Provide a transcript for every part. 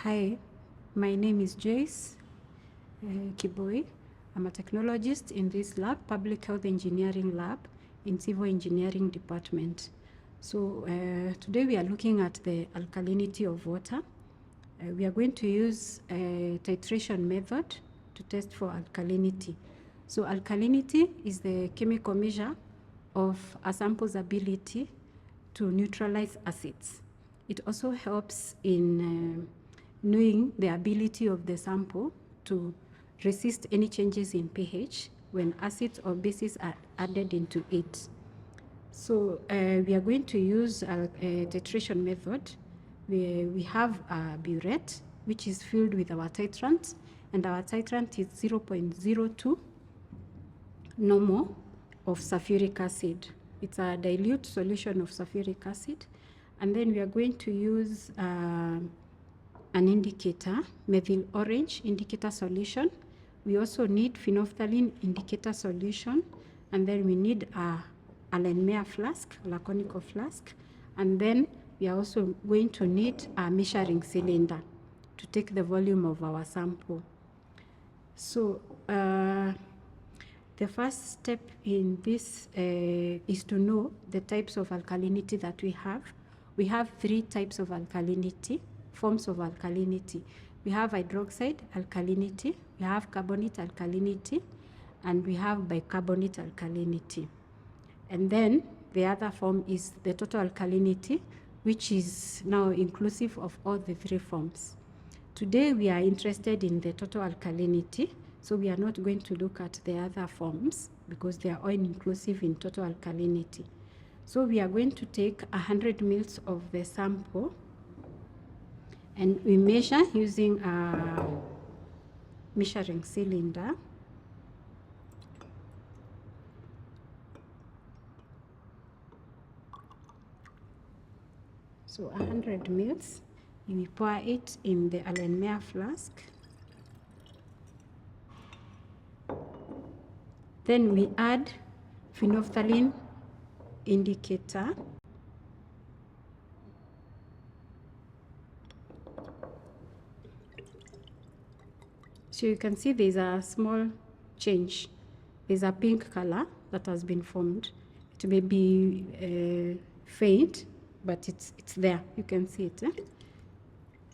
Hi, my name is Joyce Kiboi. I'm a technologist in this lab, Public Health Engineering Lab in Civil Engineering Department. So today we are looking at the alkalinity of water. We are going to use a titration method to test for alkalinity. So alkalinity is the chemical measure of a sample's ability to neutralize acids. It also helps in knowing the ability of the sample to resist any changes in pH when acids or bases are added into it. So we are going to use a titration method. We have a burette, which is filled with our titrant, and our titrant is 0.02 normal of sulfuric acid. It's a dilute solution of sulfuric acid. And then we are going to use an indicator, methyl orange indicator solution. We also need phenolphthalein indicator solution. And then we need a Allen flask, laconical flask. And then we are also going to need a measuring cylinder to take the volume of our sample. So the first step in this is to know the types of alkalinity that we have. We have three types of alkalinity, forms of alkalinity. We have hydroxide alkalinity, we have carbonate alkalinity, and we have bicarbonate alkalinity. And then the other form is the total alkalinity, which is now inclusive of all the three forms. Today we are interested in the total alkalinity, so we are not going to look at the other forms because they are all inclusive in total alkalinity. So we are going to take 100 ml of the sample and we measure using a measuring cylinder. So 100 ml, we pour it in the Allen flask. Then we add phenolphthalein indicator. So you can see there's a small change. There's a pink color that has been formed. It may be faint, but it's there. You can see it.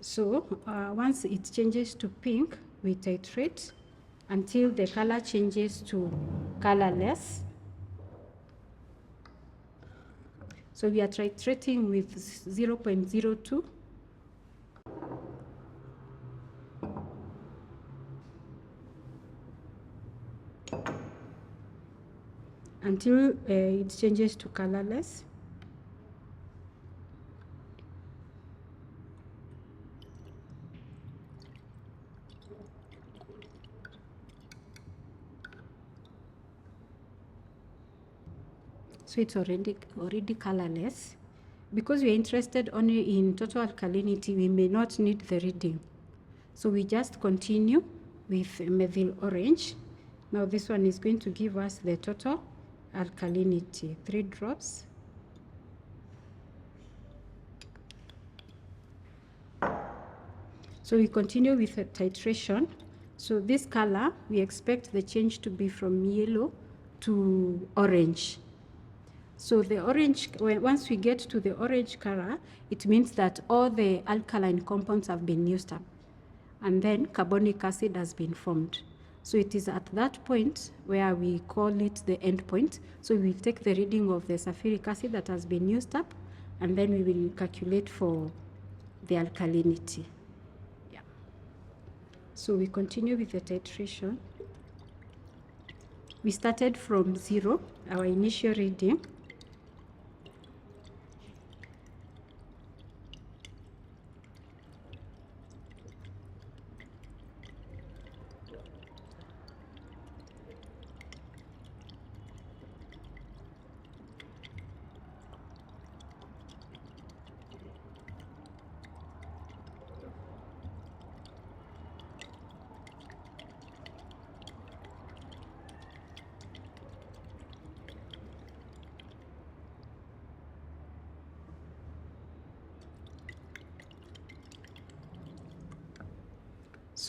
So once it changes to pink, we titrate until the color changes to colorless. So we are titrating with 0.02. Until it changes to colorless. So it's already colorless. Because we are interested only in total alkalinity, we may not need the reading. So we just continue with methyl orange. Now this one is going to give us the total alkalinity, 3 drops. So we continue with a titration. So this color, we expect the change to be from yellow to orange. So the orange, once we get to the orange color, it means that all the alkaline compounds have been used up. And then carbonic acid has been formed. So it is at that point where we call it the end point. So we will take the reading of the sulfuric acid that has been used up, and then we will calculate for the alkalinity. Yeah. So we continue with the titration. We started from 0, our initial reading.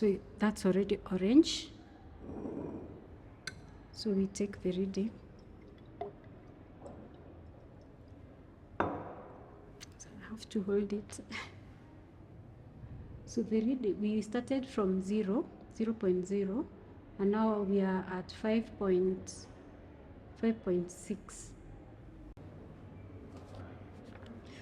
So that's already orange. So we take the reading. So I have to hold it. So the reading, we started from 0.0, and now we are at 5.6.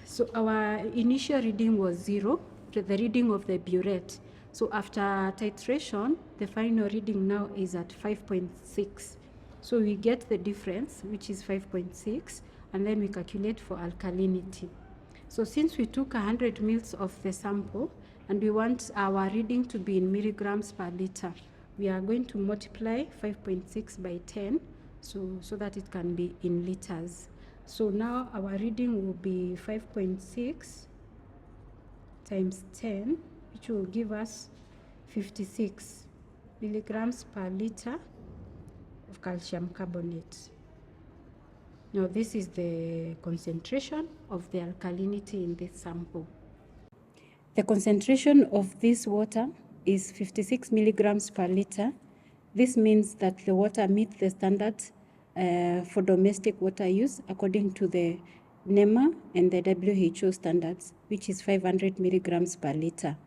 So our initial reading was 0, the reading of the burette. So after titration, the final reading now is at 5.6. So we get the difference, which is 5.6, and then we calculate for alkalinity. So since we took 100 mils of the sample and we want our reading to be in milligrams per liter, we are going to multiply 5.6 by 10 so that it can be in liters. So now our reading will be 5.6 times 10, which will give us 56 milligrams per liter of calcium carbonate. Now this is the concentration of the alkalinity in this sample. The concentration of this water is 56 milligrams per liter. This means that the water meets the standards for domestic water use according to the NEMA and the WHO standards, which is 500 milligrams per liter.